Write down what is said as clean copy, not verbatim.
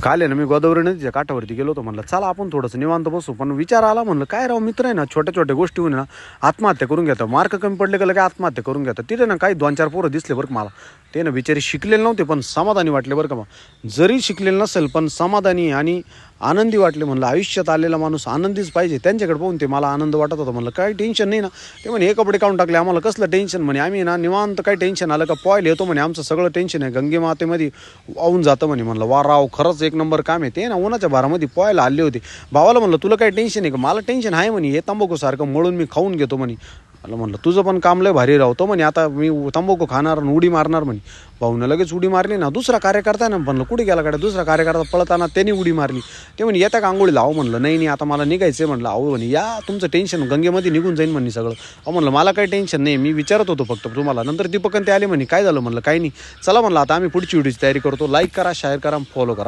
काल आहे ना मी गोदावरी नदीच्या काठावरती गेलो होतो. म्हणलं चला आपण थोडंसं निवांत बसू. पण विचार आला म्हणलं काय राव मित्र आहे ना छोट्या छोट्या गोष्टीहून ना आत्महत्या करून घेतात. मार्क कमी पडले का लगे आत्महत्या करून घेतात. तिथे ना काही 2-4 पोरं दिसले बरं का मला. ते ना बिचारे शिकलेले नव्हते पण समाधानी वाटले बरं का. मग जरी शिकलेले नसेल पण समाधानी आणि आनंदी वाटले. म्हणलं आयुष्यात आलेला माणूस आनंदीच पाहिजे. त्यांच्याकडे पाहून ते मला आनंद वाटत होता. म्हणलं काही टेन्शन नाही ना. ते म्हणे हे कपडे काढून टाकले आम्हाला कसलं टेन्शन म्हणे. आम्ही ना निवांत काही टेन्शन आलं का पॉईल येतो म्हणे. आमचं सगळं टेन्शन आहे गंगे मातेमध्ये वाहून जातं म्हणे. म्हणलं वा राव खरंच एक नंबर काम आहे. ते ना उन्हाच्या भारामध्ये पॉयला आले होते. भावाला म्हणलं तुला काही टेन्शन आहे का. मला टेन्शन आहे म्हणे. हे तंबाखूसारखं मळून मी खाऊन घेतो म्हणे. मला म्हणलं तुझं पण काम लय भारी राहतो म्हणे. आता मी तंबाखू खाणार आणि उडी मारणार म्हणे. भाऊनं लगेच उडी मारली ना. दुसरा कार्यकर्ता ना म्हणलं कुठे गेला कडे. दुसरा कार्यकर्ता पळताना त्यांनी उडी मारली. ते म्हणे येत्या का आंघोळीला. अहो म्हणलं नाही आता मला निघायचं आहे म्हणलं. अहो म्हणे या तुमचं टेन्शन गंगेमध्ये निघून जाईन म्हणे सगळं. अहो म्हणलं मला काही टेन्शन नाही मी विचारत होतो फक्त तुम्हाला. नंतर दीपकन ते आले म्हणे काय झालं म्हणलं काही नाही. चला म्हणलं आता आम्ही पुढची व्हिडिओची तयारी करतो. लाईक करा शेअर करा फॉलो करा.